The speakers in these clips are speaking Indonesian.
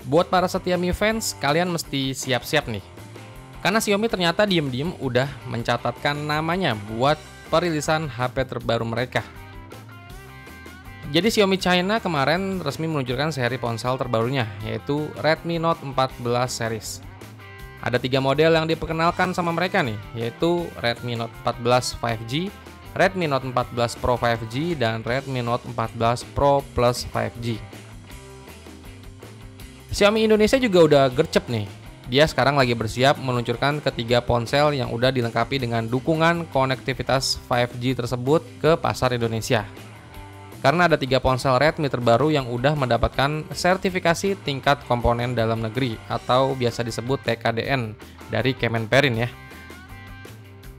Buat para setia Mi fans, kalian mesti siap-siap nih. Karena Xiaomi ternyata diem-diem udah mencatatkan namanya buat perilisan HP terbaru mereka. Jadi Xiaomi China kemarin resmi meluncurkan seri ponsel terbarunya, yaitu Redmi Note 14 series. Ada 3 model yang diperkenalkan sama mereka nih, yaitu Redmi Note 14 5G, Redmi Note 14 Pro 5G, dan Redmi Note 14 Pro Plus 5G. Xiaomi Indonesia juga udah gercep nih. Dia sekarang lagi bersiap meluncurkan ketiga ponsel yang udah dilengkapi dengan dukungan konektivitas 5G tersebut ke pasar Indonesia. Karena ada 3 ponsel Redmi terbaru yang udah mendapatkan sertifikasi tingkat komponen dalam negeri atau biasa disebut TKDN dari Kemenperin ya.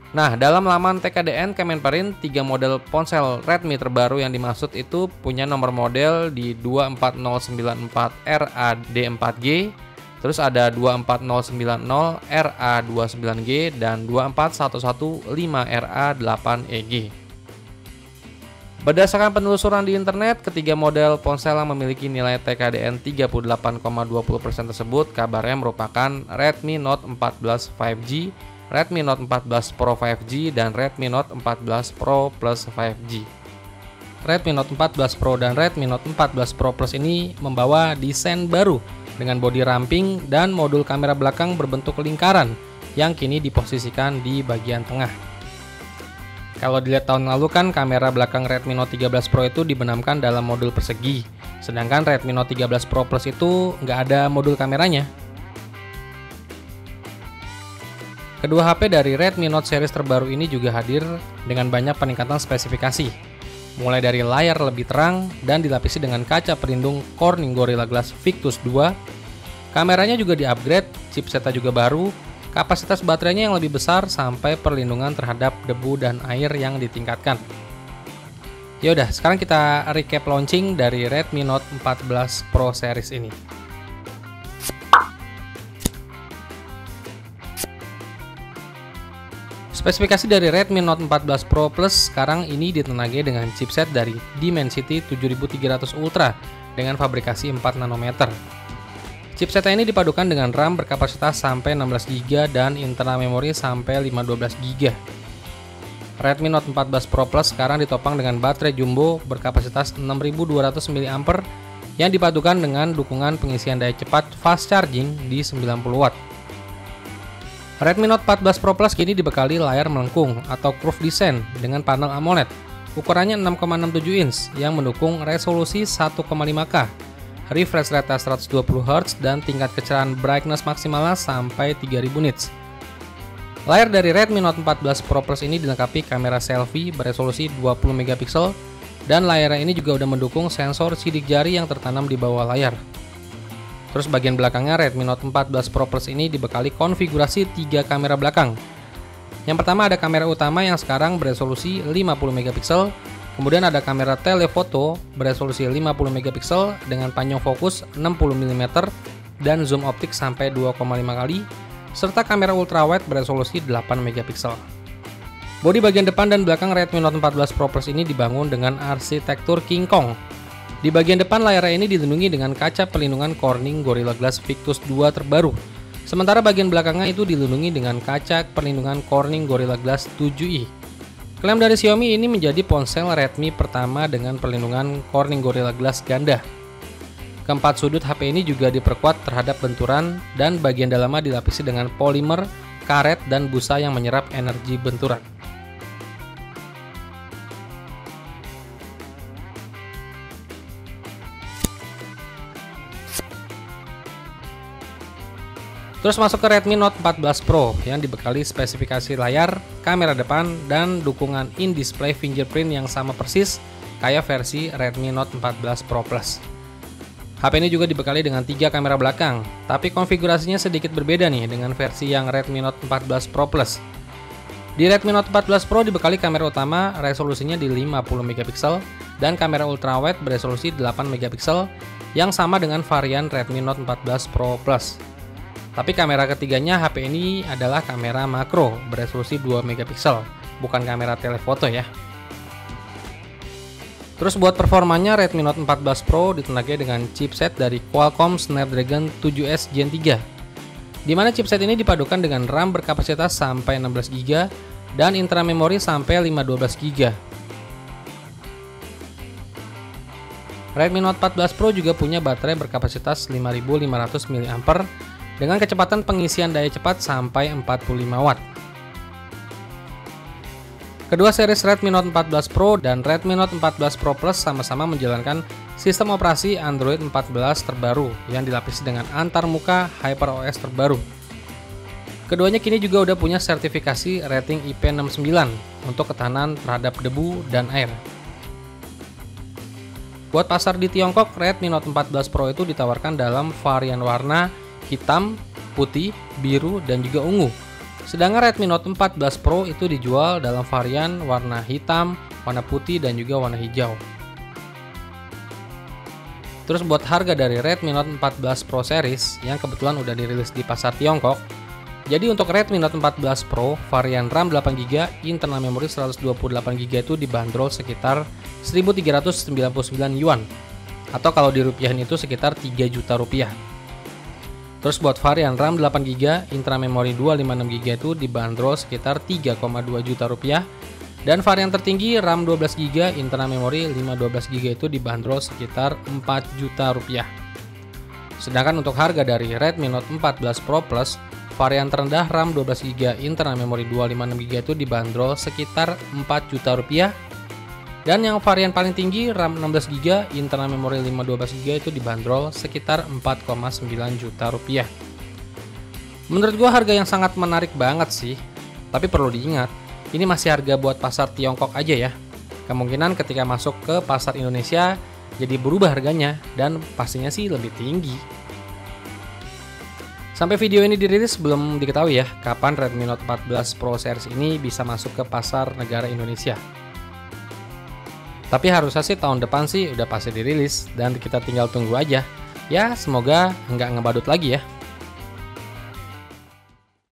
Nah, dalam laman TKDN Kemenperin, 3 model ponsel Redmi terbaru yang dimaksud itu punya nomor model di 24094RAD4G, terus ada 24090RA29G, dan 24115RA8EG. Berdasarkan penelusuran di internet, ketiga model ponsel yang memiliki nilai TKDN 38,20% tersebut kabarnya merupakan Redmi Note 14 5G, Redmi Note 14 Pro 5G, dan Redmi Note 14 Pro Plus 5G. Redmi Note 14 Pro dan Redmi Note 14 Pro Plus ini membawa desain baru dengan bodi ramping dan modul kamera belakang berbentuk lingkaran yang kini diposisikan di bagian tengah. Kalau dilihat tahun lalu kan kamera belakang Redmi Note 13 Pro itu dibenamkan dalam modul persegi, sedangkan Redmi Note 13 Pro Plus itu nggak ada modul kameranya. Kedua HP dari Redmi Note series terbaru ini juga hadir dengan banyak peningkatan spesifikasi, mulai dari layar lebih terang dan dilapisi dengan kaca pelindung Corning Gorilla Glass Victus 2. Kameranya juga di-upgrade, chipsetnya juga baru, kapasitas baterainya yang lebih besar, sampai perlindungan terhadap debu dan air yang ditingkatkan. Yaudah, sekarang kita recap launching dari Redmi Note 14 Pro series ini. Spesifikasi dari Redmi Note 14 Pro Plus sekarang ini ditenagai dengan chipset dari Dimensity 7300 Ultra dengan fabrikasi 4 nanometer. Chipsetnya ini dipadukan dengan RAM berkapasitas sampai 16GB dan internal memori sampai 512GB. Redmi Note 14 Pro Plus sekarang ditopang dengan baterai jumbo berkapasitas 6200 mAh yang dipadukan dengan dukungan pengisian daya cepat fast charging di 90W. Redmi Note 14 Pro Plus kini dibekali layar melengkung atau curved design dengan panel AMOLED ukurannya 6,67 inch yang mendukung resolusi 1,5K, refresh rate 120Hz, dan tingkat kecerahan brightness maksimalnya sampai 3000 nits. Layar dari Redmi Note 14 Pro Plus ini dilengkapi kamera selfie beresolusi 20MP dan layarnya ini juga udah mendukung sensor sidik jari yang tertanam di bawah layar. Terus bagian belakangnya Redmi Note 14 Pro Plus ini dibekali konfigurasi 3 kamera belakang. Yang pertama ada kamera utama yang sekarang beresolusi 50MP, kemudian ada kamera telefoto beresolusi 50MP dengan panjang fokus 60mm dan zoom optik sampai 2,5 kali, serta kamera ultrawide beresolusi 8MP. Bodi bagian depan dan belakang Redmi Note 14 Pro Plus ini dibangun dengan arsitektur King Kong. Di bagian depan layar ini dilindungi dengan kaca pelindungan Corning Gorilla Glass Victus 2 terbaru. Sementara bagian belakangnya itu dilindungi dengan kaca perlindungan Corning Gorilla Glass 7i. Klaim dari Xiaomi ini menjadi ponsel Redmi pertama dengan perlindungan Corning Gorilla Glass ganda. Keempat sudut HP ini juga diperkuat terhadap benturan dan bagian dalamnya dilapisi dengan polimer, karet, dan busa yang menyerap energi benturan. Terus masuk ke Redmi Note 14 Pro yang dibekali spesifikasi layar, kamera depan, dan dukungan in-display fingerprint yang sama persis kayak versi Redmi Note 14 Pro Plus. HP ini juga dibekali dengan 3 kamera belakang, tapi konfigurasinya sedikit berbeda nih dengan versi yang Redmi Note 14 Pro Plus. Di Redmi Note 14 Pro dibekali kamera utama resolusinya di 50MP dan kamera ultrawide beresolusi 8MP yang sama dengan varian Redmi Note 14 Pro Plus. Tapi kamera ketiganya HP ini adalah kamera makro beresolusi 2MP, bukan kamera telefoto ya. Terus buat performanya, Redmi Note 14 Pro ditenagai dengan chipset dari Qualcomm Snapdragon 7S Gen 3, di mana chipset ini dipadukan dengan RAM berkapasitas sampai 16 GB dan internal memori sampai 512 GB. Redmi Note 14 Pro juga punya baterai berkapasitas 5500 mAh dengan kecepatan pengisian daya cepat sampai 45 Watt. Kedua series Redmi Note 14 Pro dan Redmi Note 14 Pro Plus sama-sama menjalankan sistem operasi Android 14 terbaru yang dilapisi dengan antarmuka HyperOS terbaru. Keduanya kini juga udah punya sertifikasi rating IP69 untuk ketahanan terhadap debu dan air. Buat pasar di Tiongkok, Redmi Note 14 Pro itu ditawarkan dalam varian warna hitam, putih, biru, dan juga ungu. Sedangkan Redmi Note 14 Pro itu dijual dalam varian warna hitam, warna putih, dan juga warna hijau. Terus buat harga dari Redmi Note 14 Pro series yang kebetulan udah dirilis di pasar Tiongkok. Jadi untuk Redmi Note 14 Pro varian RAM 8GB, internal memori 128GB itu dibanderol sekitar 1.399 yuan. Atau kalau dirupiahin itu sekitar 3 juta rupiah. Terus buat varian RAM 8GB, internal memori 256GB itu dibanderol sekitar 3,2 juta rupiah. Dan varian tertinggi RAM 12GB, internal memori 512GB itu dibanderol sekitar 4 juta rupiah. Sedangkan untuk harga dari Redmi Note 14 Pro Plus, varian terendah RAM 12GB, internal memori 256GB itu dibanderol sekitar 4 juta rupiah. Dan yang varian paling tinggi RAM 16GB, internal memori 512GB itu dibanderol sekitar 4,9 juta rupiah. Menurut gua harga yang sangat menarik banget sih. Tapi perlu diingat, ini masih harga buat pasar Tiongkok aja ya. Kemungkinan ketika masuk ke pasar Indonesia jadi berubah harganya dan pastinya sih lebih tinggi. Sampai video ini dirilis belum diketahui ya kapan Redmi Note 14 Pro series ini bisa masuk ke pasar negara Indonesia. Tapi harusnya sih tahun depan sih udah pasti dirilis dan kita tinggal tunggu aja. Ya semoga nggak ngebadut lagi ya.